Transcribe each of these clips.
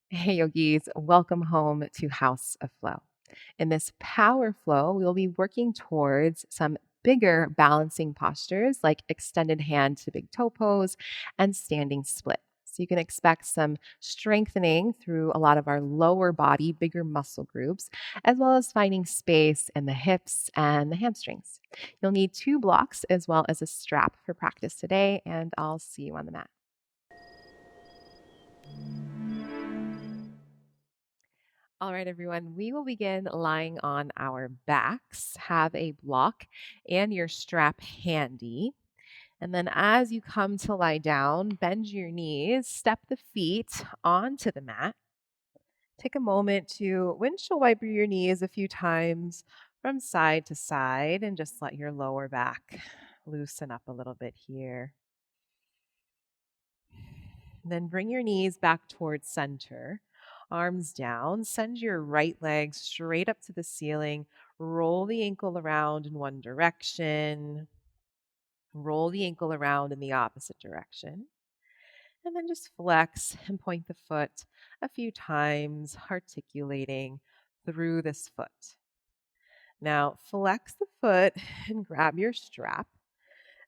Hey, yogis, welcome home to House of Flow. In this power flow, we will be working towards some bigger balancing postures like extended hand to big toe pose and standing split. So you can expect some strengthening through a lot of our lower body, bigger muscle groups, as well as finding space in the hips and the hamstrings. You'll need two blocks as well as a strap for practice today, and I'll see you on the mat. All right, everyone, we will begin lying on our backs. Have a block and your strap handy. And then as you come to lie down, bend your knees, step the feet onto the mat. Take a moment to windshield wiper your knees a few times from side to side and just let your lower back loosen up a little bit here. Then bring your knees back towards center, arms down. Send your right leg straight up to the ceiling. Roll the ankle around in one direction. Roll the ankle around in the opposite direction. And then just flex and point the foot a few times, articulating through this foot. Now, flex the foot and grab your strap.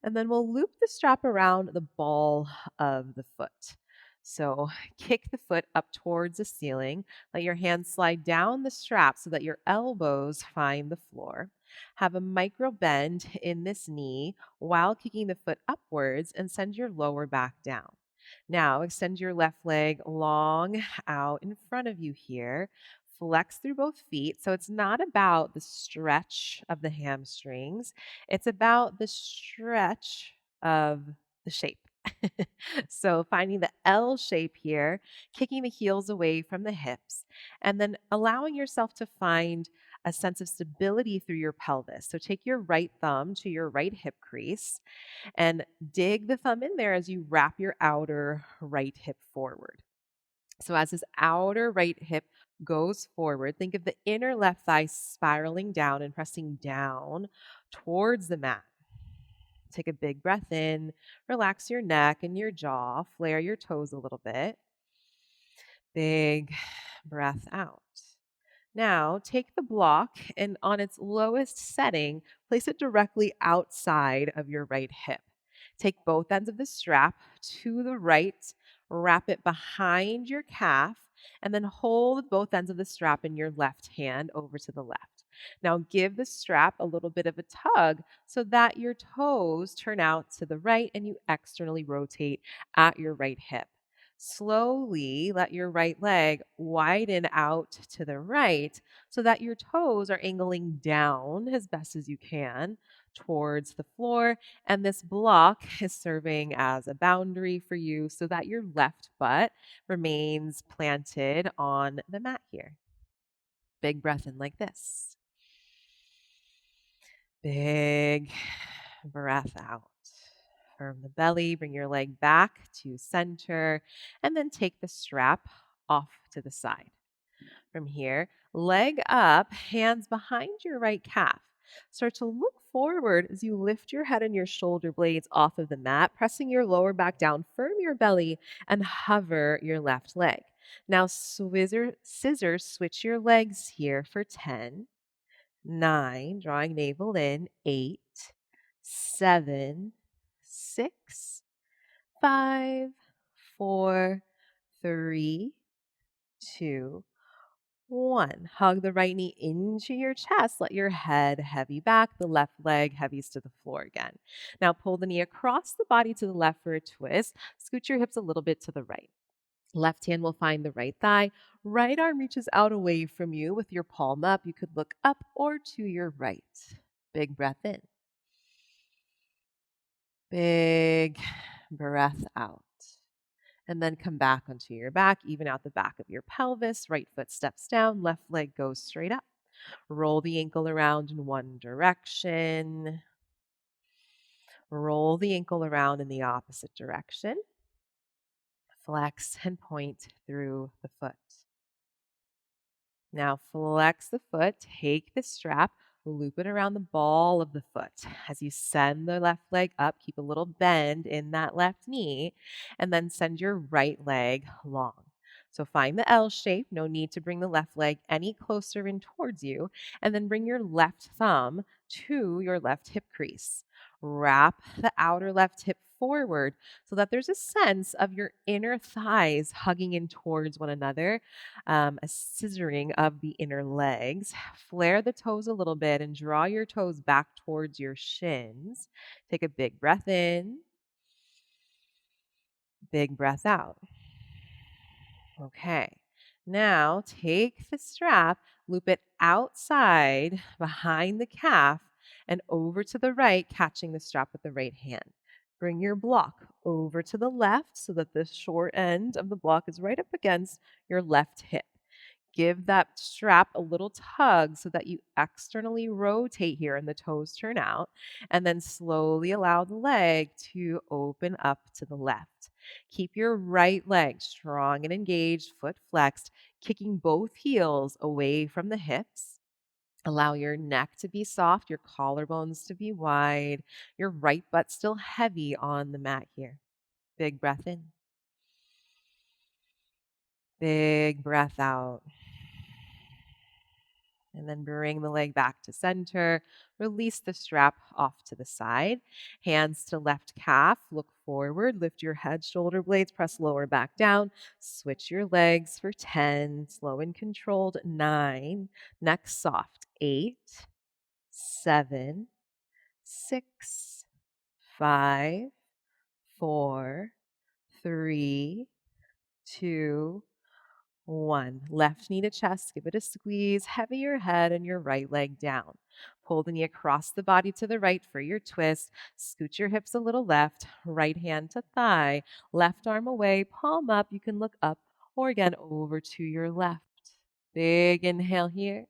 And then we'll loop the strap around the ball of the foot. So kick the foot up towards the ceiling. Let your hands slide down the strap so that your elbows find the floor. Have a micro bend in this knee while kicking the foot upwards and send your lower back down. Now extend your left leg long out in front of you here. Flex through both feet. So it's not about the stretch of the hamstrings. It's about the stretch of the shape. So finding the L shape here, kicking the heels away from the hips, and then allowing yourself to find a sense of stability through your pelvis. So take your right thumb to your right hip crease and dig the thumb in there as you wrap your outer right hip forward. So as this outer right hip goes forward, think of the inner left thigh spiraling down and pressing down towards the mat. Take a big breath in, relax your neck and your jaw, flare your toes a little bit. Big breath out. Now, take the block and on its lowest setting, place it directly outside of your right hip. Take both ends of the strap to the right, wrap it behind your calf, and then hold both ends of the strap in your left hand over to the left. Now, give the strap a little bit of a tug so that your toes turn out to the right and you externally rotate at your right hip. Slowly let your right leg widen out to the right so that your toes are angling down as best as you can towards the floor. And this block is serving as a boundary for you so that your left butt remains planted on the mat here. Big breath in like this. Big breath out. From the belly, bring your leg back to center, and then take the strap off to the side. From here, leg up, hands behind your right calf. Start to look forward as you lift your head and your shoulder blades off of the mat, pressing your lower back down, firm your belly, and hover your left leg. Now, scissors switch your legs here for 10, 9, drawing navel in, 8, 7, 6, 5, 4, 3, 2, 1. Hug the right knee into your chest. Let your head heavy back, the left leg heavies to the floor again. Now pull the knee across the body to the left for a twist. Scoot your hips a little bit to the right. Left hand will find the right thigh. Right arm reaches out away from you with your palm up. You could look up or to your right. Big breath in. Big breath out. And then come back onto your back, even out the back of your pelvis. Right foot steps down, left leg goes straight up. Roll the ankle around in one direction. Roll the ankle around in the opposite direction. Flex and point through the foot. Now flex the foot, take the strap, loop it around the ball of the foot. As you send the left leg up, keep a little bend in that left knee, and then send your right leg long. So find the L shape. No need to bring the left leg any closer in towards you. And then bring your left thumb to your left hip crease. Wrap the outer left hip forward so that there's a sense of your inner thighs hugging in towards one another, a scissoring of the inner legs. Flare the toes a little bit and draw your toes back towards your shins. Take a big breath in, big breath out. Okay. Now take the strap, loop it outside behind the calf and over to the right, catching the strap with the right hand. Bring your block over to the left so that the short end of the block is right up against your left hip. Give that strap a little tug so that you externally rotate here and the toes turn out, and then slowly allow the leg to open up to the left. Keep your right leg strong and engaged, foot flexed, kicking both heels away from the hips. Allow your neck to be soft, your collarbones to be wide, your right butt still heavy on the mat here. Big breath in. Big breath out. And then bring the leg back to center. Release the strap off to the side. Hands to left calf. Look forward. Lift your head, shoulder blades. Press lower back down. Switch your legs for 10. Slow and controlled. 9. Neck soft. 8, 7, 6, 5, 4, 3, 2, 1. Left knee to chest, give it a squeeze. Heavy your head and your right leg down. Pull the knee across the body to the right for your twist. Scoot your hips a little left. Right hand to thigh. Left arm away, palm up. You can look up or again over to your left. Big inhale here.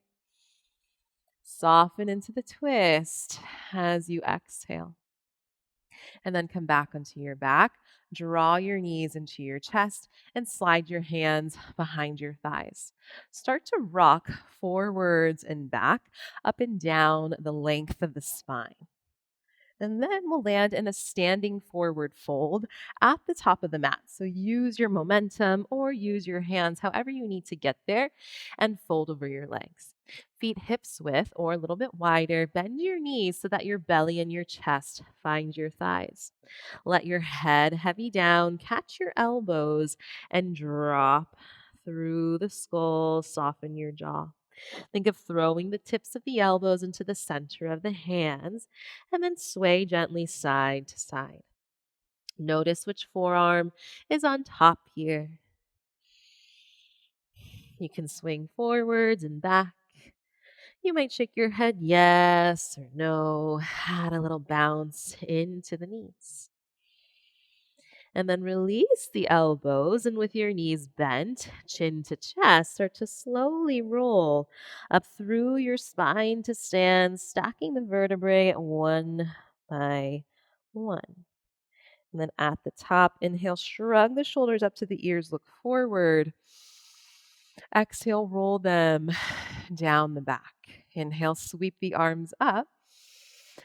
Soften into the twist as you exhale. And then come back onto your back. Draw your knees into your chest and slide your hands behind your thighs. Start to rock forwards and back, up and down the length of the spine. And then we'll land in a standing forward fold at the top of the mat. So use your momentum or use your hands, however you need to get there, and fold over your legs. Feet hips width or a little bit wider. Bend your knees so that your belly and your chest find your thighs. Let your head heavy down, catch your elbows, and drop through the skull. Soften your jaw. Think of throwing the tips of the elbows into the center of the hands and then sway gently side to side. Notice which forearm is on top here. You can swing forwards and back. You might shake your head yes or no, add a little bounce into the knees. And then release the elbows, and with your knees bent, chin to chest, start to slowly roll up through your spine to stand, stacking the vertebrae one by one. And then at the top, inhale, shrug the shoulders up to the ears, look forward. Exhale, roll them down the back. Inhale, sweep the arms up.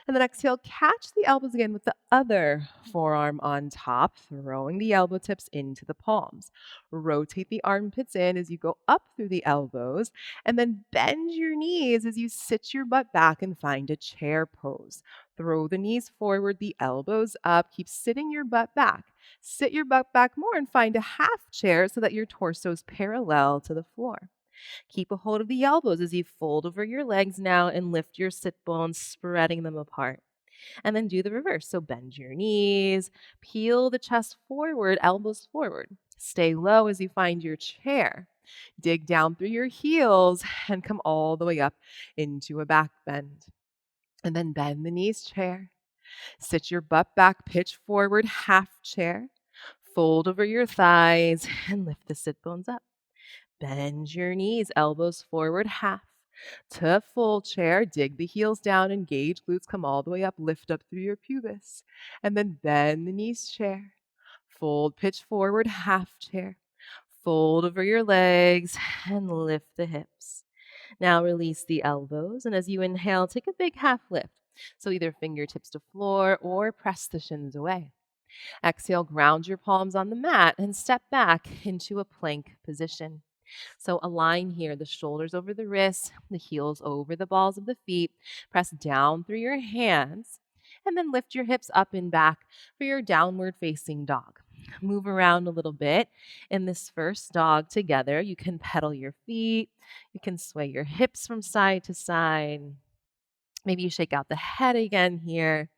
And then exhale, catch the elbows again with the other forearm on top, throwing the elbow tips into the palms. Rotate the armpits in as you go up through the elbows, and then bend your knees as you sit your butt back and find a chair pose. Throw the knees forward, the elbows up, keep sitting your butt back. Sit your butt back more and find a half chair so that your torso is parallel to the floor. Keep a hold of the elbows as you fold over your legs now and lift your sit bones, spreading them apart. And then do the reverse. So bend your knees, peel the chest forward, elbows forward. Stay low as you find your chair. Dig down through your heels and come all the way up into a back bend. And then bend the knees, chair. Sit your butt back, pitch forward, half chair. Fold over your thighs and lift the sit bones up. Bend your knees, elbows forward, half. To full chair, dig the heels down, engage glutes, come all the way up, lift up through your pubis. And then bend the knees, chair. Fold, pitch forward, half chair. Fold over your legs and lift the hips. Now release the elbows, and as you inhale, take a big half lift. So either fingertips to floor or press the shins away. Exhale, ground your palms on the mat and step back into a plank position. So align here, the shoulders over the wrists, the heels over the balls of the feet. Press down through your hands and then lift your hips up and back for your downward facing dog. Move around a little bit in this first dog together. You can pedal your feet. You can sway your hips from side to side. Maybe you shake out the head again here.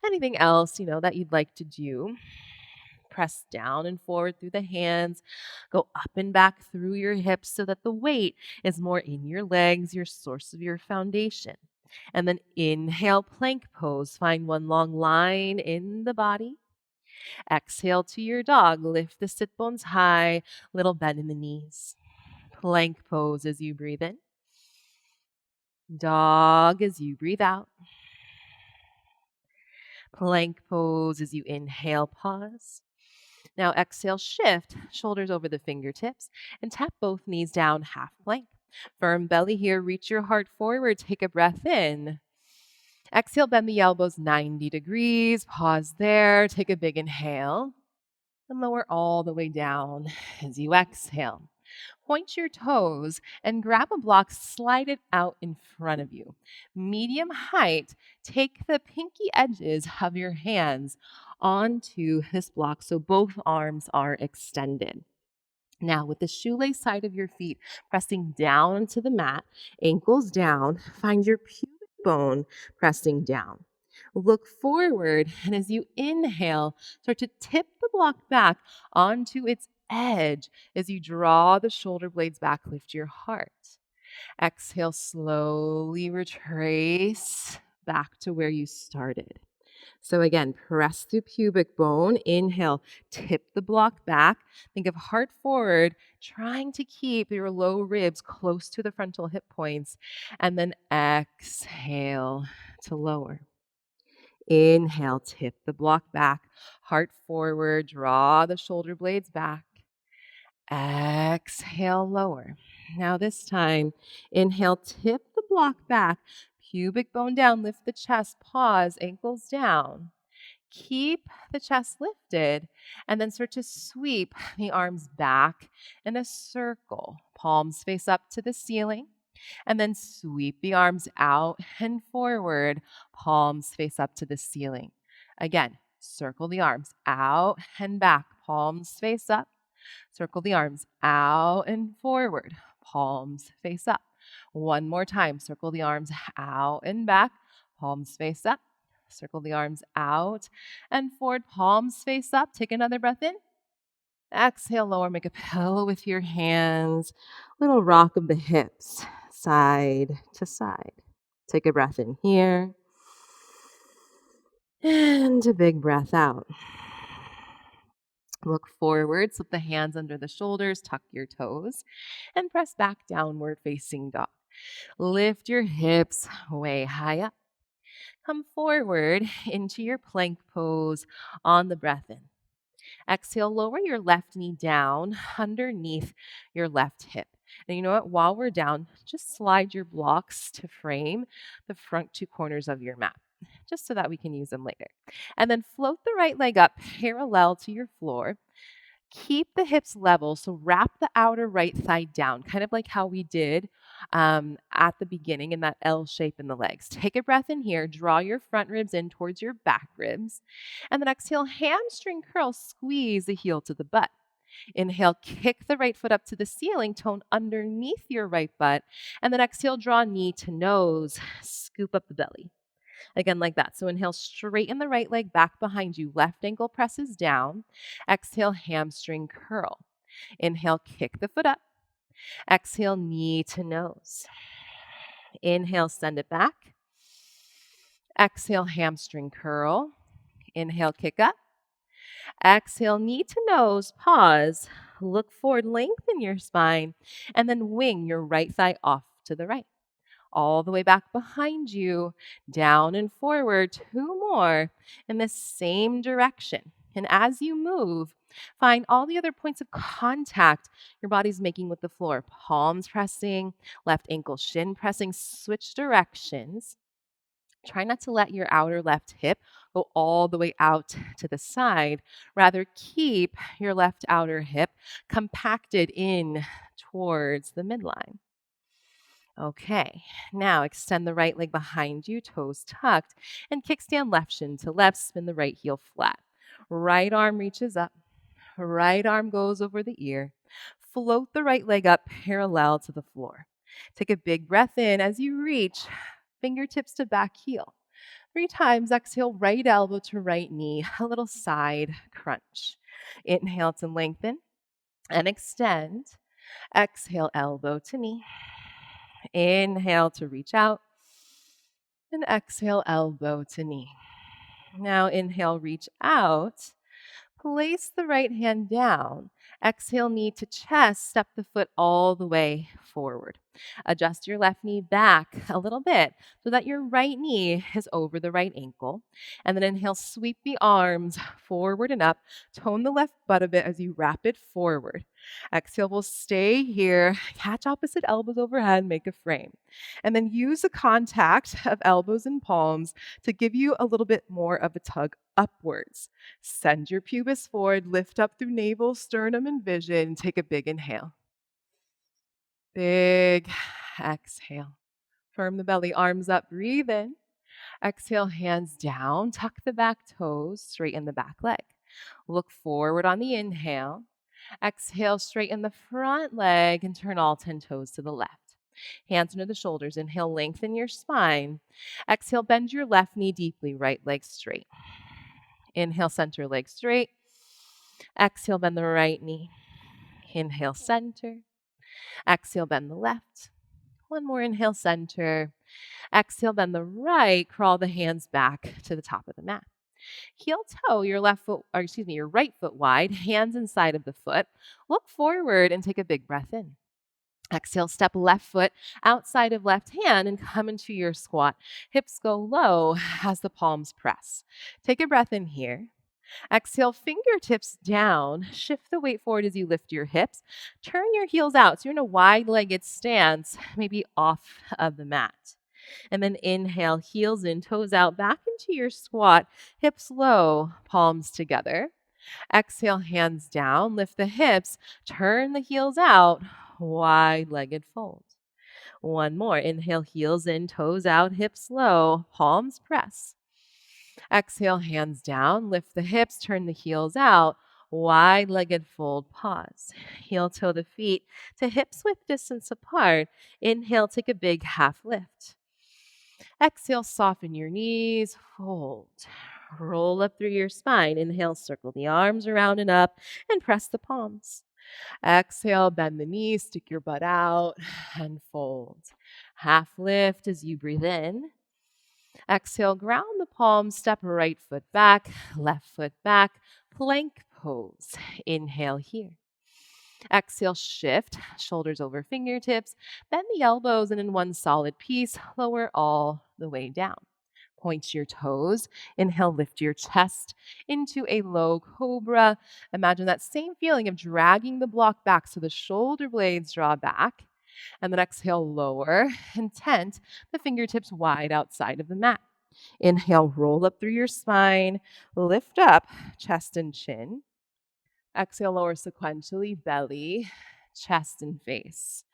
Anything else, that you'd like to do. Press down and forward through the hands. Go up and back through your hips so that the weight is more in your legs, your source of your foundation. And then inhale, plank pose. Find one long line in the body. Exhale to your dog. Lift the sit bones high, little bend in the knees. Plank pose as you breathe in. Dog as you breathe out. Plank pose as you inhale, pause. Now exhale, shift, shoulders over the fingertips, and tap both knees down, half plank. Firm belly here, reach your heart forward, take a breath in. Exhale, bend the elbows 90 degrees, pause there, take a big inhale, and lower all the way down as you exhale. Point your toes and grab a block, slide it out in front of you. Medium height, take the pinky edges of your hands onto this block so both arms are extended. Now, with the shoelace side of your feet pressing down to the mat, ankles down, find your pubic bone pressing down. Look forward, and as you inhale, start to tip the block back onto its edge as you draw the shoulder blades back, lift your heart. Exhale, slowly retrace back to where you started. So again, press through pubic bone. Inhale, tip the block back. Think of heart forward, trying to keep your low ribs close to the frontal hip points. And then exhale to lower. Inhale, tip the block back. Heart forward, draw the shoulder blades back. Exhale, lower. Now this time, inhale, tip the block back. Pubic bone down, lift the chest, pause, ankles down. Keep the chest lifted and then start to sweep the arms back in a circle. Palms face up to the ceiling and then sweep the arms out and forward. Palms face up to the ceiling. Again, circle the arms out and back. Palms face up. Circle the arms out and forward. Palms face up. One more time. Circle the arms out and back. Palms face up. Circle the arms out and forward. Palms face up. Take another breath in. Exhale, lower. Make a pillow with your hands. Little rock of the hips, side to side. Take a breath in here. And a big breath out. Look forward, slip the hands under the shoulders, tuck your toes, and press back downward facing dog. Lift your hips way high up. Come forward into your plank pose on the breath in. Exhale, lower your left knee down underneath your left hip. And you know what? While we're down, just slide your blocks to frame the front two corners of your mat, just so that we can use them later. And then float the right leg up parallel to your floor. Keep the hips level, so wrap the outer right thigh down, kind of like how we did at the beginning in that L shape in the legs. Take a breath in here, draw your front ribs in towards your back ribs, and then exhale, hamstring curl, squeeze the heel to the butt. Inhale, kick the right foot up to the ceiling, tone underneath your right butt, and then exhale, draw knee to nose, scoop up the belly. Again, like that. So inhale, straighten the right leg back behind you. Left ankle presses down. Exhale, hamstring curl. Inhale, kick the foot up. Exhale, knee to nose. Inhale, send it back. Exhale, hamstring curl. Inhale, kick up. Exhale, knee to nose. Pause. Look forward, lengthen your spine, and then wing your right thigh off to the right. All the way back behind you, down and forward, two more in the same direction. And as you move, find all the other points of contact your body's making with the floor. Palms pressing, left ankle shin pressing, switch directions. Try not to let your outer left hip go all the way out to the side. Rather, keep your left outer hip compacted in towards the midline. Okay, now extend the right leg behind you, toes tucked, and kickstand left shin to left, spin the right heel flat. Right arm reaches up, right arm goes over the ear. Float the right leg up parallel to the floor. Take a big breath in as you reach, fingertips to back heel. 3 times, exhale, right elbow to right knee, a little side crunch. Inhale to lengthen and extend. Exhale, elbow to knee. Inhale to reach out. And exhale, elbow to knee. Now inhale, reach out. Place the right hand down. Exhale, knee to chest. Step the foot all the way forward. Adjust your left knee back a little bit so that your right knee is over the right ankle. And then inhale, sweep the arms forward and up. Tone the left butt a bit as you wrap it forward. Exhale, we'll stay here. Catch opposite elbows overhead, make a frame. And then use the contact of elbows and palms to give you a little bit more of a tug upwards. Send your pubis forward, lift up through navel, sternum, and vision. Take a big inhale. Big exhale. Firm the belly, arms up, breathe in. Exhale, hands down, tuck the back toes, straighten the back leg. Look forward on the inhale. Exhale, straighten the front leg and turn all 10 toes to the left. Hands under the shoulders. Inhale, lengthen your spine. Exhale, bend your left knee deeply, right leg straight. Inhale, center leg straight. Exhale, bend the right knee. Inhale, center. Exhale, bend the left. One more inhale, center. Exhale, bend the right. Crawl the hands back to the top of the mat. Heel toe your your right foot wide, hands inside of the foot. Look forward and take a big breath in. Exhale, step left foot outside of left hand and come into your squat. Hips go low as the palms press. Take a breath in here. Exhale, fingertips down. Shift the weight forward as you lift your hips. Turn your heels out. So you're in a wide-legged stance, maybe off of the mat. And then inhale, heels in, toes out, back into your squat. Hips low, palms together. Exhale, hands down. Lift the hips. Turn the heels out. Wide-legged fold. One more. Inhale, heels in, toes out, hips low, palms press. Exhale, hands down, lift the hips, turn the heels out, wide-legged fold, pause. Heel toe the feet to hips width distance apart. Inhale, take a big half lift. Exhale, soften your knees, fold. Roll up through your spine. Inhale, circle the arms around and up and press the palms. Exhale, bend the knees, stick your butt out and fold. Half lift as you breathe in. Exhale, ground the palms, step right foot back, left foot back, plank pose. Inhale here. Exhale, shift, shoulders over fingertips, bend the elbows, and in one solid piece, lower all the way down. Point your toes. Inhale, lift your chest into a low cobra. Imagine that same feeling of dragging the block back so the shoulder blades draw back. And then exhale, lower and tent the fingertips wide outside of the mat. Inhale, roll up through your spine, lift up, chest and chin. Exhale, lower sequentially, belly, chest and face.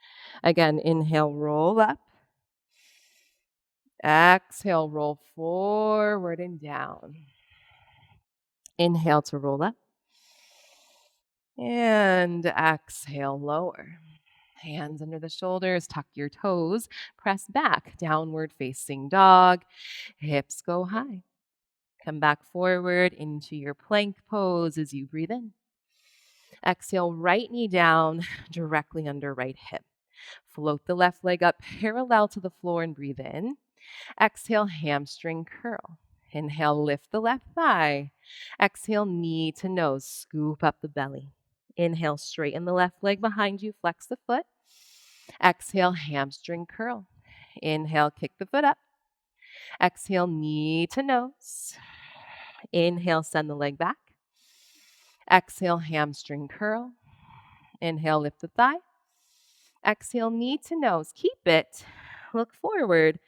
Again, inhale, roll up. Exhale, roll forward and down. Inhale to roll up. And exhale, lower. Hands under the shoulders, tuck your toes, press back, downward facing dog. Hips go high. Come back forward into your plank pose as you breathe in. Exhale, right knee down, directly under right hip. Float the left leg up parallel to the floor and breathe in. Exhale, hamstring curl. Inhale, lift the left thigh. Exhale, knee to nose, scoop up the belly. Inhale, straighten the left leg behind you, flex the foot. Exhale, hamstring curl. Inhale, kick the foot up. Exhale, knee to nose. Inhale, send the leg back. Exhale, hamstring curl. Inhale, lift the thigh. Exhale, knee to nose. Keep it. Look forward.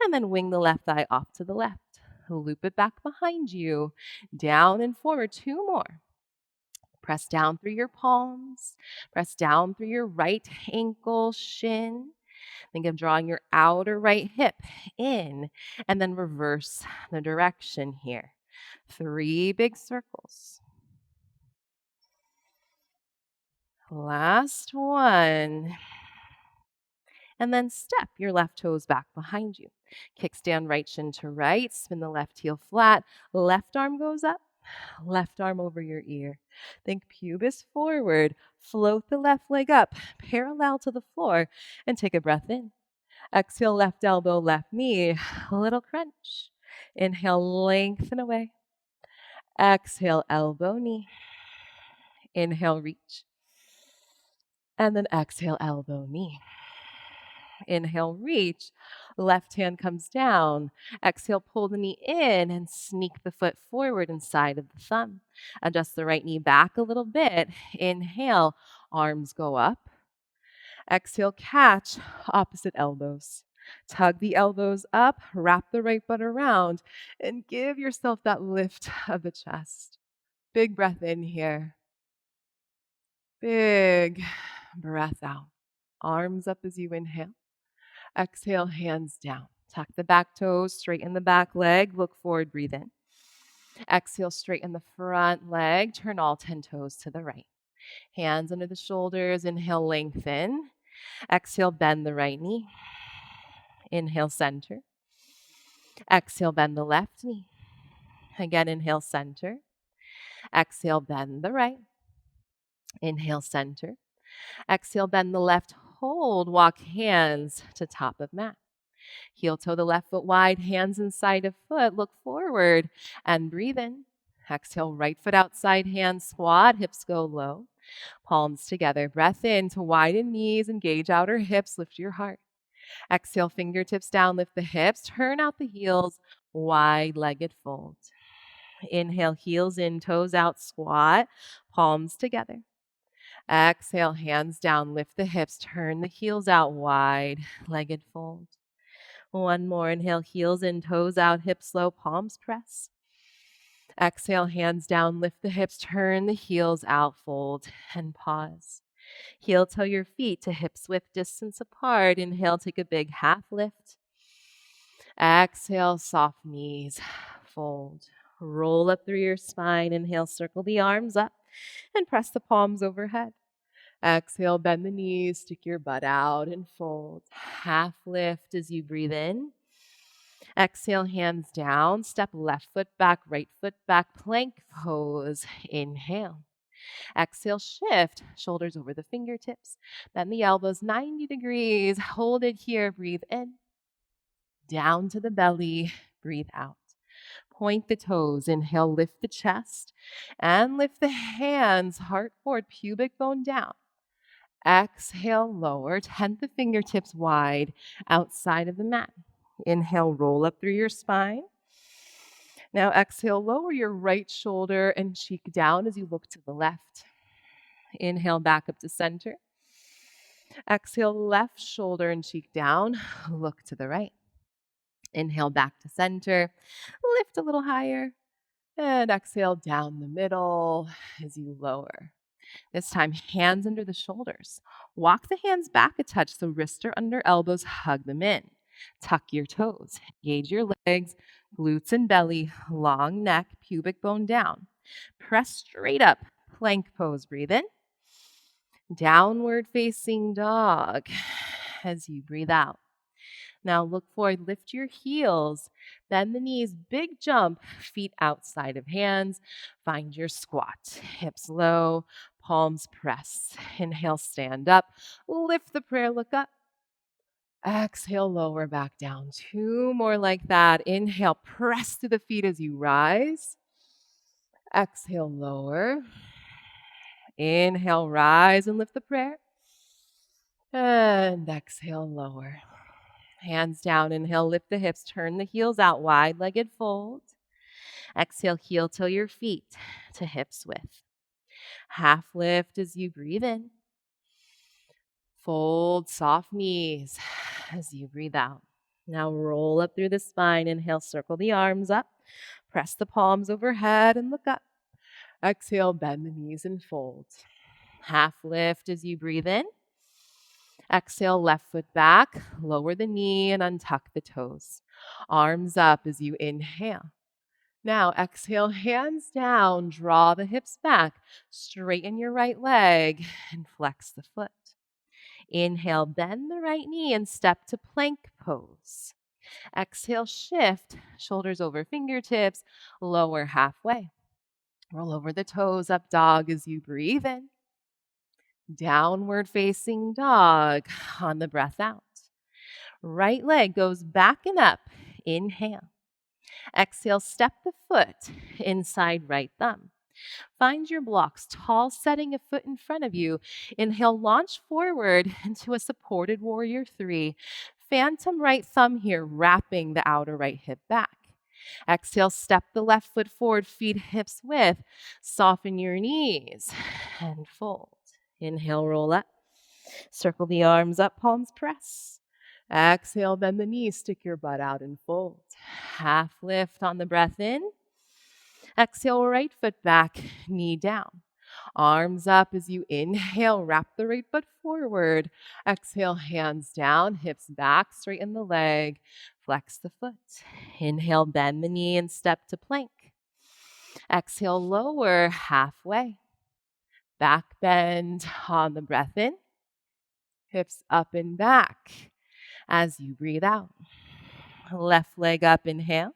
And then wing the left thigh off to the left. Loop it back behind you, down and forward. 2 more. Press down through your palms. Press down through your right ankle, shin. Think of drawing your outer right hip in and then reverse the direction here. 3 big circles. Last one. And then step your left toes back behind you. Kickstand right shin to right. Spin the left heel flat. Left arm goes up. Left arm over your ear. Think pubis forward. Float the left leg up, parallel to the floor, and take a breath in. Exhale, left elbow, left knee. A little crunch. Inhale, lengthen away. Exhale, elbow, knee. Inhale, reach. And then exhale, elbow, knee. Inhale, reach. Left hand comes down. Exhale, pull the knee in and sneak the foot forward inside of the thumb. Adjust the right knee back a little bit. Inhale, arms go up. Exhale, catch opposite elbows. Tug the elbows up, wrap the right butt around, and give yourself that lift of the chest. Big breath in here. Big breath out. Arms up as you inhale. Exhale, hands down. Tuck the back toes, straighten the back leg, look forward, breathe in. Exhale, straighten the front leg, turn all 10 toes to the right. Hands under the shoulders, inhale, lengthen. Exhale, bend the right knee. Inhale, center. Exhale, bend the left knee. Again, inhale, center. Exhale, bend the right. Inhale, center. Exhale, bend the left. Hold, walk hands to top of mat. Heel toe the left foot wide, hands inside of foot. Look forward and breathe in. Exhale, right foot outside, hands squat, hips go low. Palms together. Breath in to widen knees, engage outer hips, lift your heart. Exhale, fingertips down, lift the hips, turn out the heels, wide-legged fold. Inhale, heels in, toes out, squat, palms together. Exhale, hands down, lift the hips, turn the heels out, wide-legged fold. One more, inhale, heels in, toes out, hips low, palms press. Exhale, hands down, lift the hips, turn the heels out, fold, and pause. Heel toe your feet to hips width distance apart. Inhale, take a big half lift. Exhale, soft knees, fold. Roll up through your spine. Inhale, circle the arms up and press the palms overhead. Exhale, bend the knees, stick your butt out and fold. Half lift as you breathe in. Exhale, hands down. Step left foot back, right foot back, plank pose. Inhale. Exhale, shift, shoulders over the fingertips. Bend the elbows 90 degrees. Hold it here. Breathe in. Down to the belly. Breathe out. Point the toes. Inhale, lift the chest. And lift the hands, heart forward, pubic bone down. Exhale, lower. Tent the fingertips wide outside of the mat. Inhale, roll up through your spine. Now exhale, lower your right shoulder and cheek down as you look to the left. Inhale, back up to center. Exhale, left shoulder and cheek down. Look to the right. Inhale, back to center. Lift a little higher. And exhale, down the middle as you lower. This time, hands under the shoulders. Walk the hands back a touch so wrists are under elbows. Hug them in. Tuck your toes. Engage your legs, glutes and belly, long neck, pubic bone down. Press straight up. Plank pose. Breathe in. Downward facing dog as you breathe out. Now look forward, lift your heels, bend the knees, big jump, feet outside of hands. Find your squat, hips low, palms press. Inhale, stand up, lift the prayer, look up. Exhale, lower back down. 2 more like that. Inhale, press to the feet as you rise. Exhale, lower. Inhale, rise and lift the prayer. And exhale, lower. Hands down, inhale, lift the hips, turn the heels out, wide-legged fold. Exhale, heel toe your feet to hips width. Half lift as you breathe in. Fold, soft knees as you breathe out. Now roll up through the spine. Inhale, circle the arms up. Press the palms overhead and look up. Exhale, bend the knees and fold. Half lift as you breathe in. Exhale, left foot back, lower the knee and untuck the toes. Arms up as you inhale. Now exhale, hands down, draw the hips back, straighten your right leg and flex the foot. Inhale, bend the right knee and step to plank pose. Exhale, shift, shoulders over fingertips, lower halfway. Roll over the toes, up dog as you breathe in. Downward facing dog on the breath out. Right leg goes back and up. Inhale. Exhale, step the foot inside right thumb. Find your blocks, tall setting a foot in front of you. Inhale, launch forward into a supported warrior 3. Phantom right thumb here, wrapping the outer right hip back. Exhale, step the left foot forward, feet hips width. Soften your knees and fold. Inhale, roll up. Circle the arms up, palms press. Exhale, bend the knees, stick your butt out and fold. Half lift on the breath in. Exhale, right foot back, knee down. Arms up as you inhale, wrap the right foot forward. Exhale, hands down, hips back, straighten the leg, flex the foot. Inhale, bend the knee and step to plank. Exhale, lower halfway. Back bend on the breath in. Hips up and back as you breathe out. Left leg up, inhale.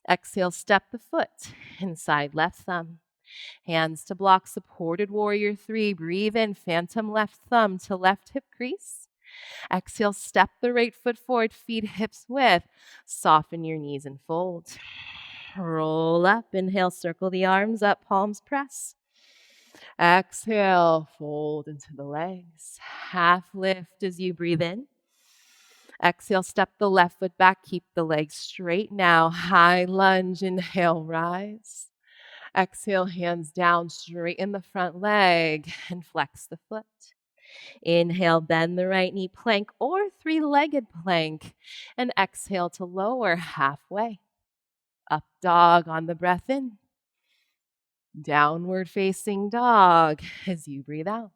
Exhale, step the foot inside left thumb. Hands to block, supported warrior 3. Breathe in, phantom left thumb to left hip crease. Exhale, step the right foot forward, feet hips width. Soften your knees and fold. Roll up, inhale, circle the arms up, palms press. Exhale, fold into the legs. Half lift as you breathe in. Exhale, step the left foot back, keep the legs straight now. High lunge, inhale, rise. Exhale, hands down, straighten the front leg and flex the foot. Inhale, bend the right knee, plank or 3-legged plank. And exhale to lower halfway. Up dog on the breath in. Downward facing dog as you breathe out.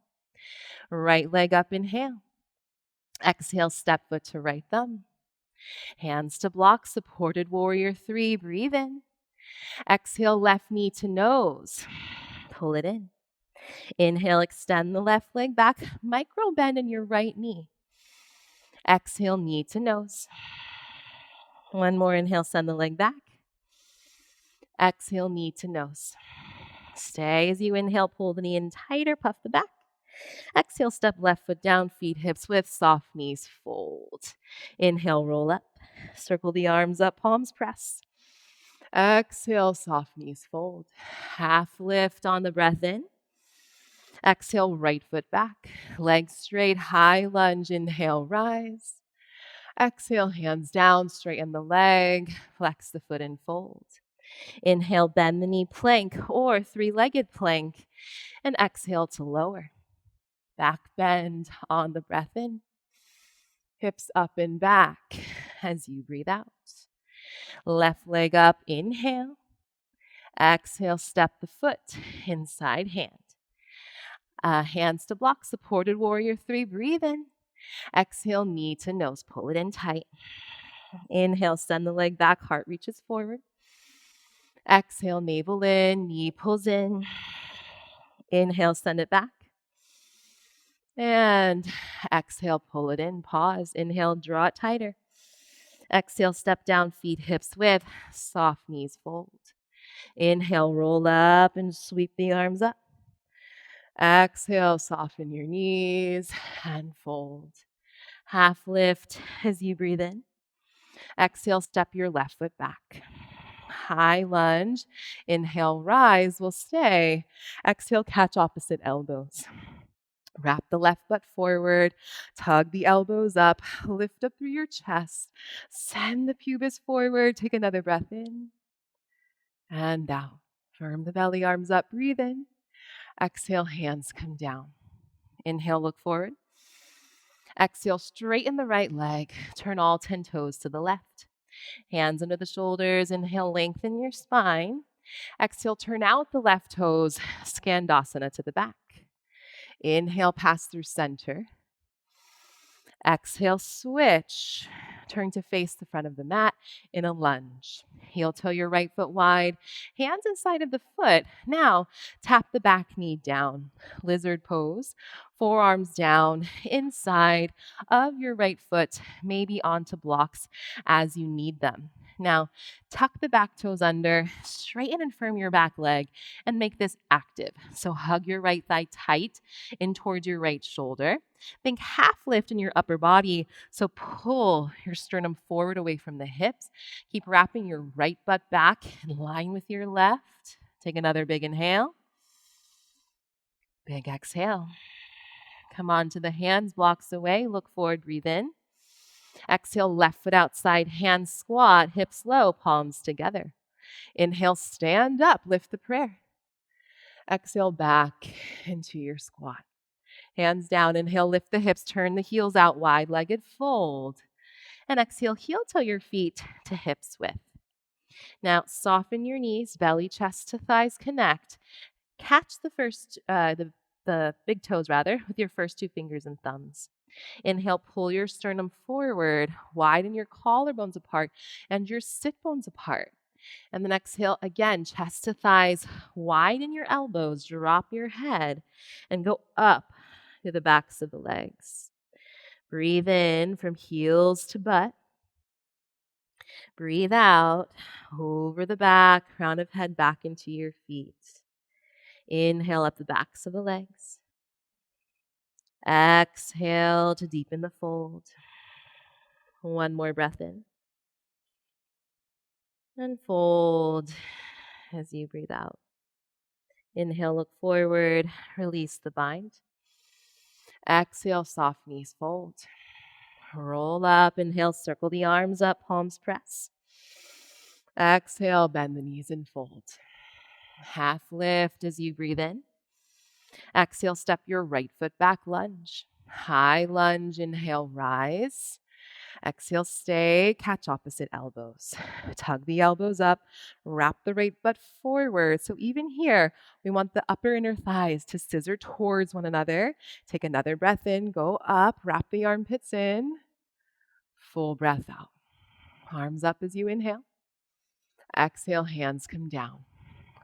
Right leg up, inhale. Exhale, step foot to right thumb. Hands to block, supported warrior 3. Breathe in. Exhale, left knee to nose. Pull it in. Inhale, extend the left leg back. Micro bend in your right knee. Exhale, knee to nose. One more inhale, send the leg back. Exhale, knee to nose. Stay as you inhale, pull the knee in tighter, puff the back. Exhale, step left foot down, feet hips width, soft knees fold. Inhale, roll up. Circle the arms up, palms press. Exhale, soft knees fold. Half lift on the breath in. Exhale, right foot back. Legs straight, high lunge. Inhale, rise. Exhale, hands down, straighten the leg. Flex the foot and fold. Inhale, bend the knee, plank or 3-legged plank. And exhale to lower. Back bend on the breath in. Hips up and back as you breathe out. Left leg up, inhale. Exhale, step the foot inside hand. Hands to block, supported warrior 3. Breathe in. Exhale, knee to nose. Pull it in tight. Inhale, send the leg back, heart reaches forward. Exhale, navel in, knee pulls in. Inhale, send it back. And exhale, pull it in, pause. Inhale, draw it tighter. Exhale, step down, feet hips width, soft knees fold. Inhale, roll up and sweep the arms up. Exhale, soften your knees and fold. Half lift as you breathe in. Exhale, step your left foot back. High lunge. Inhale, rise. We'll stay. Exhale, catch opposite elbows. Wrap the left butt forward, tug the elbows up, lift up through your chest, send the pubis forward, take another breath in and down. Firm the belly, arms up, breathe in. Exhale, hands come down. Inhale, look forward. Exhale, straighten the right leg, turn all 10 toes to the left. Hands under the shoulders. Inhale, lengthen your spine. Exhale, turn out the left toes. Skandasana to the back. Inhale, pass through center. Exhale, switch. Turn to face the front of the mat in a lunge. Heel toe your right foot wide, hands inside of the foot. Now, tap the back knee down. Lizard pose, forearms down, inside of your right foot, maybe onto blocks as you need them. Now, tuck the back toes under, straighten and firm your back leg, and make this active. So hug your right thigh tight in towards your right shoulder. Think half lift in your upper body. So pull your sternum forward away from the hips. Keep wrapping your right butt back in line with your left. Take another big inhale. Big exhale. Come on to the hands, blocks away. Look forward, breathe in. Exhale, left foot outside, hands squat, hips low, palms together. Inhale, stand up, lift the prayer. Exhale, back into your squat. Hands down, inhale, lift the hips, turn the heels out, wide-legged fold. And exhale, heel toe your feet to hips width. Now, soften your knees, belly, chest to thighs connect. Catch the big toes with your first two fingers and thumbs. Inhale, pull your sternum forward, widen your collarbones apart and your sit bones apart. And then exhale again, chest to thighs, widen your elbows, drop your head, and go up to the backs of the legs. Breathe in from heels to butt. Breathe out over the back, crown of head back into your feet. Inhale up the backs of the legs. Exhale to deepen the fold. One more breath in. And fold as you breathe out. Inhale, look forward, release the bind. Exhale, soft knees fold. Roll up, inhale, circle the arms up, palms press. Exhale, bend the knees and fold. Half lift as you breathe in. Exhale, step your right foot back, lunge. High lunge, inhale, rise. Exhale, stay, catch opposite elbows. Tug the elbows up, wrap the right butt forward. So even here, we want the upper inner thighs to scissor towards one another. Take another breath in, go up, wrap the armpits in. Full breath out. Arms up as you inhale. Exhale, hands come down.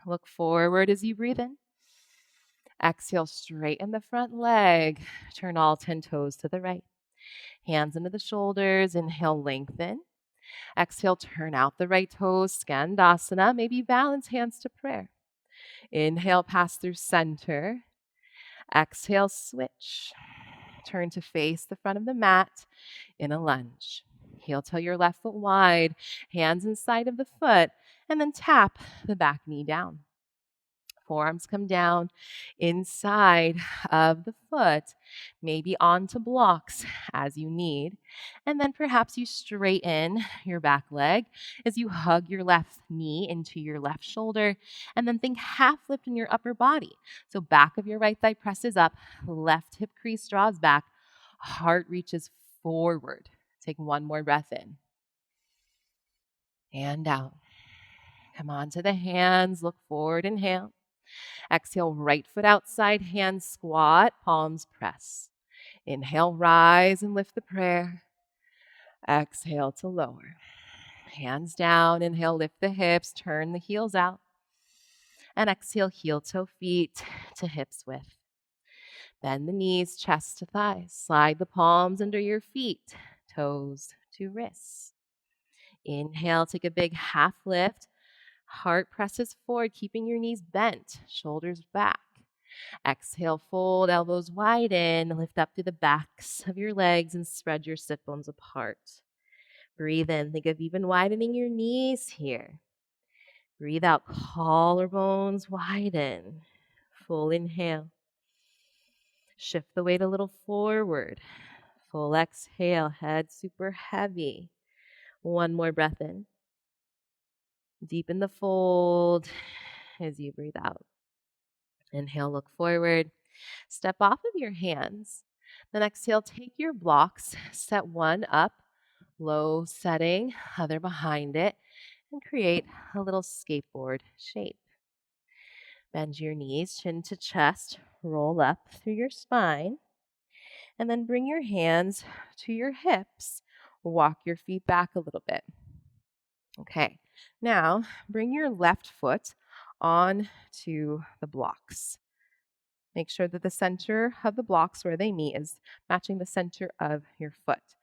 Look forward as you breathe in. Exhale, straighten the front leg. Turn all 10 toes to the right. Hands into the shoulders. Inhale, lengthen. Exhale, turn out the right toes. Skandasana. Maybe balance hands to prayer. Inhale, pass through center. Exhale, switch. Turn to face the front of the mat in a lunge. Heel toe your left foot wide. Hands inside of the foot. And then tap the back knee down. Forearms come down inside of the foot, maybe onto blocks as you need. And then perhaps you straighten your back leg as you hug your left knee into your left shoulder. And then think half lift in your upper body. So back of your right thigh presses up, left hip crease draws back, heart reaches forward. Take one more breath in. And out. Come on to the hands, look forward, inhale. Exhale, right foot outside, hands squat, palms press. Inhale, rise and lift the prayer. Exhale to lower. Hands down, inhale, lift the hips, turn the heels out. And exhale, heel toe feet to hips width. Bend the knees, chest to thighs. Slide the palms under your feet, toes to wrists. Inhale, take a big half lift. Heart presses forward, keeping your knees bent, shoulders back. Exhale, fold, elbows widen, lift up to the backs of your legs and spread your sit bones apart. Breathe in, think of even widening your knees here. Breathe out, collarbones widen. Full inhale. Shift the weight a little forward. Full exhale, head super heavy. One more breath in. Deepen the fold as you breathe out. Inhale, look forward. Step off of your hands. Then exhale, take your blocks. Set one up Low setting, other behind it, and create a little skateboard shape. Bend your knees, chin to chest, roll up through your spine, and then bring your hands to your hips. Walk your feet back a little bit. Okay, now bring your left foot on to the blocks. Make sure that the center of the blocks where they meet is matching the center of your foot.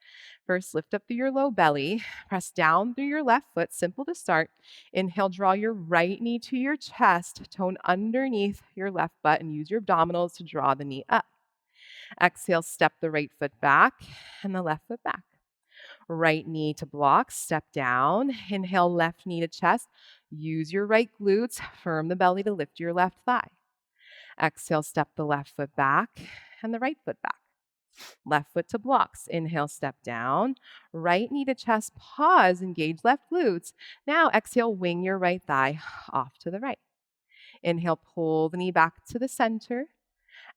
First, lift up through your low belly, press down through your left foot, simple to start. Inhale, draw your right knee to your chest, tone underneath your left butt, and use your abdominals to draw the knee up. Exhale, step the right foot back and the left foot back. Right knee to block, step down. Inhale, left knee to chest. Use your right glutes, firm the belly to lift your left thigh. Exhale, step the left foot back and the right foot back. Left foot to blocks. Inhale, step down. Right knee to chest, pause, engage left glutes. Now exhale, wing your right thigh off to the right. Inhale, pull the knee back to the center.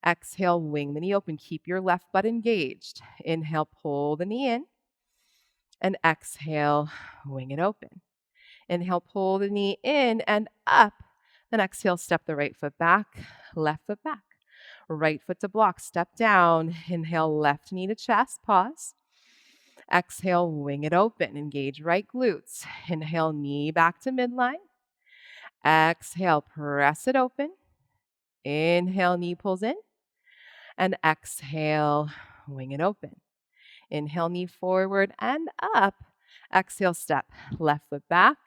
Exhale, wing the knee open. Keep your left butt engaged. Inhale, pull the knee in. And exhale, wing it open. Inhale, pull the knee in and up. Then exhale, step the right foot back, left foot back. Right foot to block, step down. Inhale, left knee to chest, pause. Exhale, wing it open. Engage right glutes. Inhale, knee back to midline. Exhale, press it open. Inhale, knee pulls in. And exhale, wing it open. Inhale, knee forward and up. Exhale, step left foot back,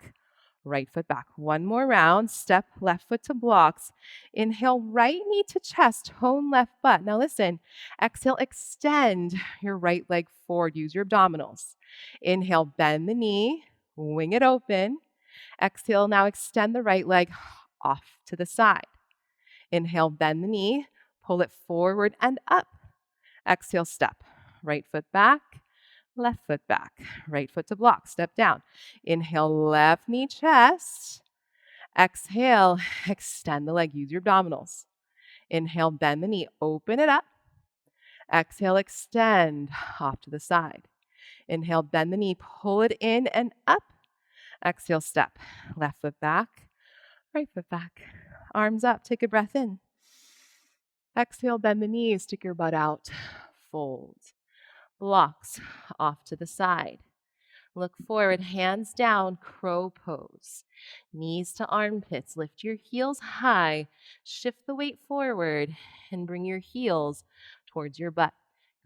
right foot back. One more round. Step left foot to blocks. Inhale, right knee to chest, tone left butt. Now listen, exhale, extend your right leg forward. Use your abdominals. Inhale, bend the knee, wing it open. Exhale, now extend the right leg off to the side. Inhale, bend the knee, pull it forward and up. Exhale, step. Right foot back, left foot back. Right foot to block, step down. Inhale, left knee, chest. Exhale, extend the leg, use your abdominals. Inhale, bend the knee, open it up. Exhale, extend off to the side. Inhale, bend the knee, pull it in and up. Exhale, step. Left foot back, right foot back. Arms up, take a breath in. Exhale, bend the knees, stick your butt out. Fold. Blocks off to the side. Look forward, hands down, crow pose. Knees to armpits, lift your heels high. Shift the weight forward and bring your heels towards your butt.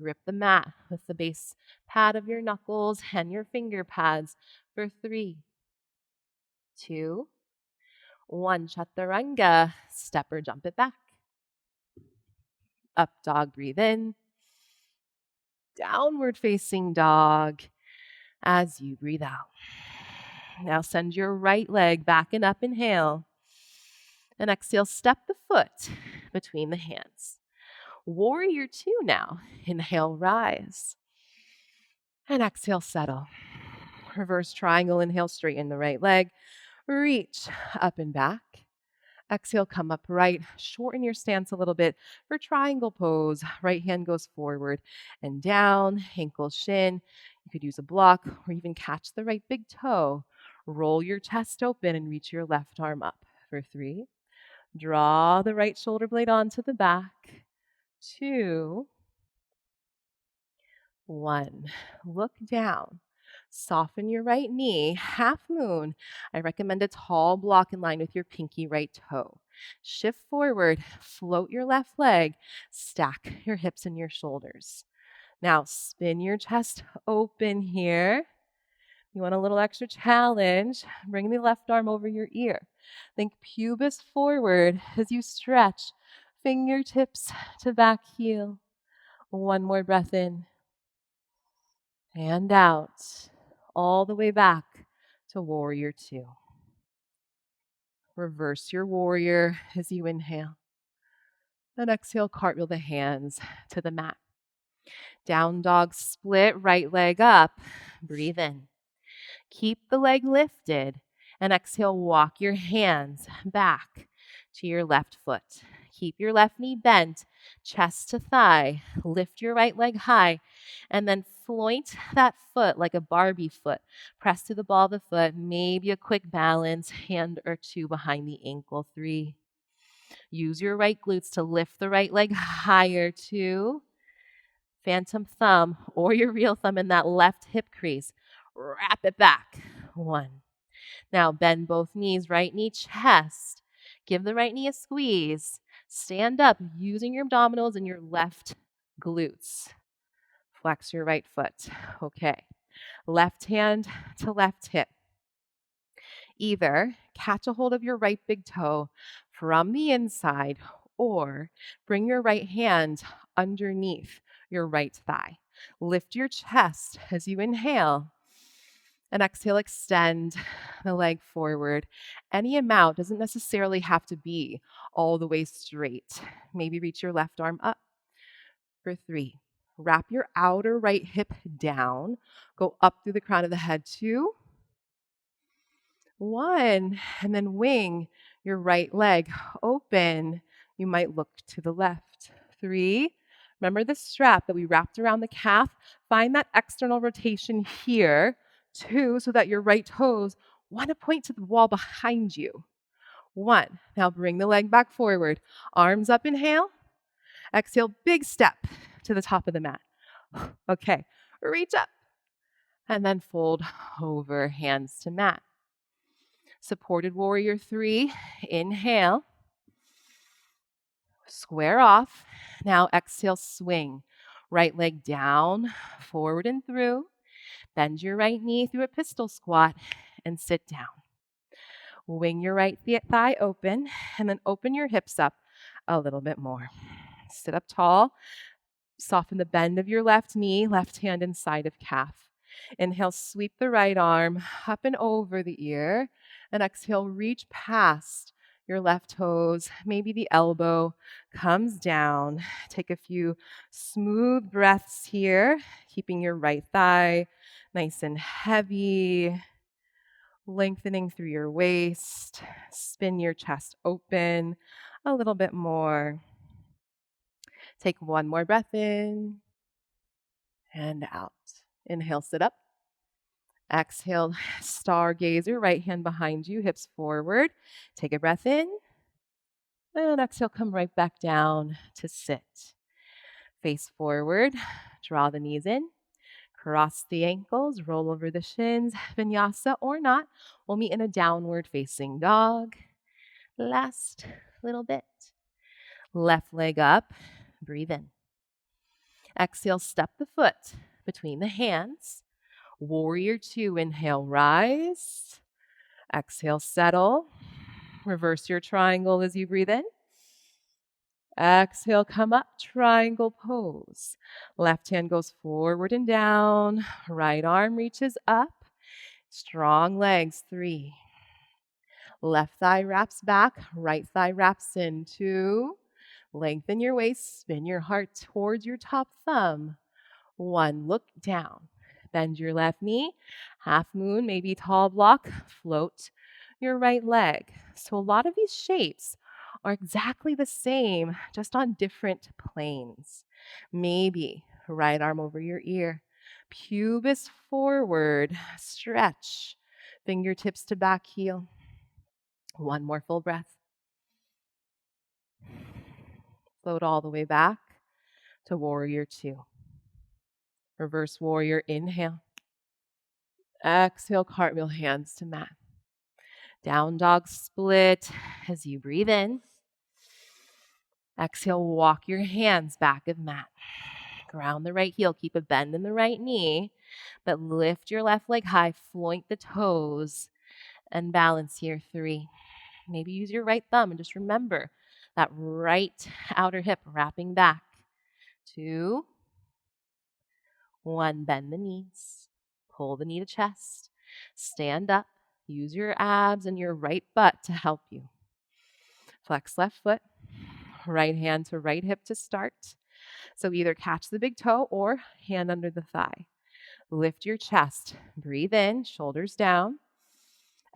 Grip the mat with the base pad of your knuckles and your finger pads for 3, 2, 1. Chaturanga, step or jump it back. Up dog, breathe in. Downward facing dog as you breathe out. Now send your right leg back and up, inhale. And exhale, step the foot between the hands. Warrior 2 now. Inhale, rise. And exhale, settle. Reverse triangle, inhale, straighten the right leg. Reach up and back. Exhale, come upright. Shorten your stance a little bit for triangle pose. Right hand goes forward and down, ankle shin. You could use a block or even catch the right big toe. Roll your chest open and reach your left arm up for 3. Draw the right shoulder blade onto the back. 2, 1. Look down. Soften your right knee, half moon. I recommend a tall block in line with your pinky right toe. Shift forward, float your left leg, stack your hips and your shoulders. Now spin your chest open here. You want a little extra challenge? Bring the left arm over your ear. Think pubis forward as you stretch, fingertips to back heel. One more breath in and out. All the way back to warrior 2. Reverse your warrior as you inhale. And exhale, cartwheel the hands to the mat. Down dog, split right leg up. Breathe in. Keep the leg lifted. And exhale, walk your hands back to your left foot. Keep your left knee bent chest to thigh. Lift your right leg high and then floint that foot like a Barbie foot. Press to the ball of the foot, maybe a quick balance, hand or two behind the ankle. 3. Use your right glutes to lift the right leg higher. 2. Phantom thumb or your real thumb in that left hip crease. Wrap it back. 1. Now bend both knees, right knee chest. Give the right knee a squeeze. Stand up using your abdominals and your left glutes. Flex your right foot. Okay. Left hand to left hip. Either catch a hold of your right big toe from the inside or bring your right hand underneath your right thigh. Lift your chest as you inhale. And exhale, extend the leg forward. Any amount doesn't necessarily have to be all the way straight. Maybe reach your left arm up. For 3, wrap your outer right hip down. Go up through the crown of the head. 2, 1, and then wing your right leg open. You might look to the left. 3, remember the strap that we wrapped around the calf? Find that external rotation here. 2, so that your right toes want to point to the wall behind you. 1, now bring the leg back forward. Arms up, inhale. Exhale, big step to the top of the mat. Okay, reach up. And then fold over, hands to mat. Supported warrior 3, inhale. Square off. Now exhale, swing. Right leg down, forward and through. Bend your right knee through a pistol squat and sit down. Wing your right thigh open and then open your hips up a little bit more. Sit up tall. Soften the bend of your left knee, left hand inside of calf. Inhale, sweep the right arm up and over the ear. And exhale, reach past your left toes. Maybe the elbow comes down. Take a few smooth breaths here, keeping your right thigh nice and heavy. Lengthening through your waist. Spin your chest open a little bit more. Take one more breath in and out. Inhale, sit up. Exhale, stargazer, right hand behind you, hips forward. Take a breath in. And exhale, come right back down to sit. Face forward, draw the knees in. Cross the ankles, roll over the shins, vinyasa or not. We'll meet in a downward facing dog. Last little bit. Left leg up, breathe in. Exhale, step the foot between the hands. Warrior 2, inhale, rise. Exhale, settle. Reverse your triangle as you breathe in. Exhale, come up, triangle pose. Left hand goes forward and down. Right arm reaches up. Strong legs, 3. Left thigh wraps back. Right thigh wraps in, 2. Lengthen your waist. Spin your heart towards your top thumb. 1, look down. Bend your left knee. Half moon, maybe tall block. Float your right leg. So a lot of these shapes are exactly the same, just on different planes. Maybe right arm over your ear, pubis forward, stretch, fingertips to back heel. 1 more full breath. Float all the way back to warrior 2. Reverse warrior, inhale. Exhale, cartwheel, hands to mat. Down dog split as you breathe in. Exhale, walk your hands back of mat. Ground the right heel, keep a bend in the right knee, but lift your left leg high, floint the toes, and balance here. 3. Maybe use your right thumb and just remember that right outer hip wrapping back. 2. 1, bend the knees, pull the knee to chest, stand up, use your abs and your right butt to help you. Flex left foot, right hand to right hip to start. So either catch the big toe or hand under the thigh. Lift your chest, breathe in, shoulders down.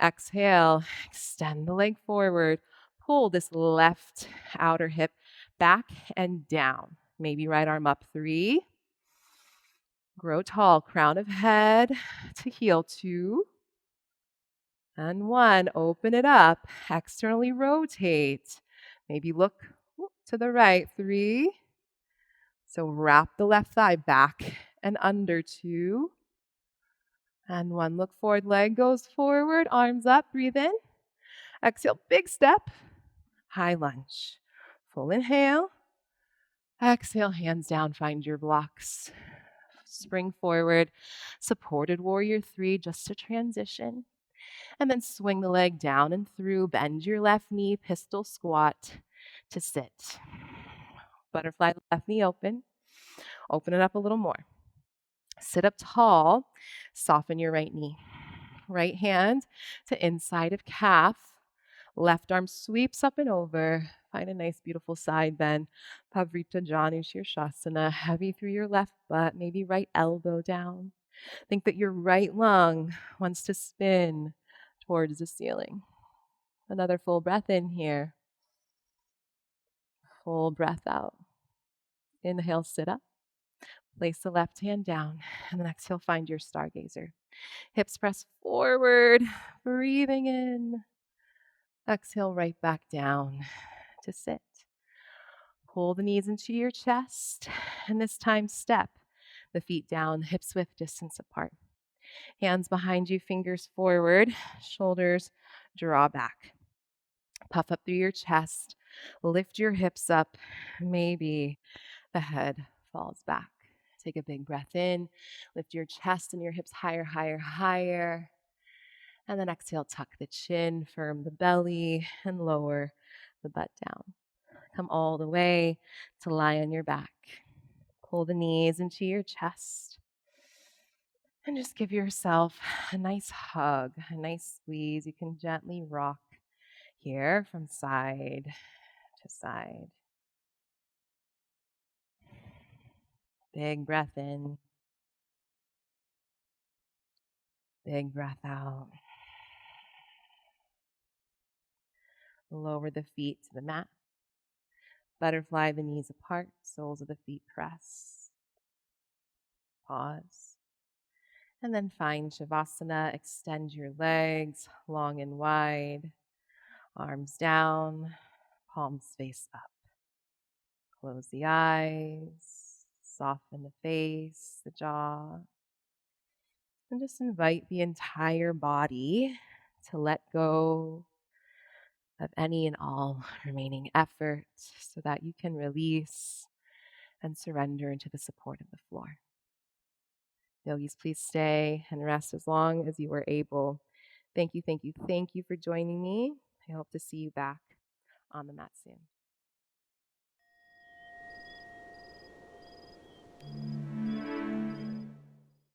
Exhale, extend the leg forward. Pull this left outer hip Back and down. Maybe right arm up, 3. Grow tall, crown of head to heel, 2. And 1, open it up, externally rotate. Maybe look to the right, 3. So wrap the left thigh back and under, 2. And 1, look forward, leg goes forward, arms up, breathe in. Exhale, big step, high lunge. Full inhale. Exhale, hands down, find your blocks. Spring forward, supported warrior 3, just to transition. And then swing the leg down and through, bend your left knee, pistol squat to sit. Butterfly left knee open. Open it up a little more. Sit up tall, soften your right knee. Right hand to inside of calf. Left arm sweeps up and over. Find a nice, beautiful side bend. Pavrita Janu Shirshasana. Heavy through your left butt, maybe right elbow down. Think that your right lung wants to spin towards the ceiling. Another full breath in here. Full breath out. Inhale, sit up. Place the left hand down. And then exhale, find your stargazer. Hips press forward. Breathing in. Exhale, right back down to sit. Pull the knees into your chest. And this time, step the feet down, hips width distance apart. Hands behind you, fingers forward, shoulders draw back. Puff up through your chest, lift your hips up. Maybe the head falls back. Take a big breath in, lift your chest and your hips higher, higher, higher. And then exhale, tuck the chin, firm the belly, and lower the butt down. Come all the way to lie on your back. Pull the knees into your chest. And just give yourself a nice hug, a nice squeeze. You can gently rock here from side to side. Big breath in. Big breath out. Lower the feet to the mat. Butterfly the knees apart, soles of the feet press. Pause. And then find Shavasana. Extend your legs long and wide. Arms down, palms face up. Close the eyes, soften the face, the jaw. And just invite the entire body to let go of any and all remaining effort so that you can release and surrender into the support of the floor. Yogis, please stay and rest as long as you are able. Thank you, thank you, thank you for joining me. I hope to see you back on the mat soon.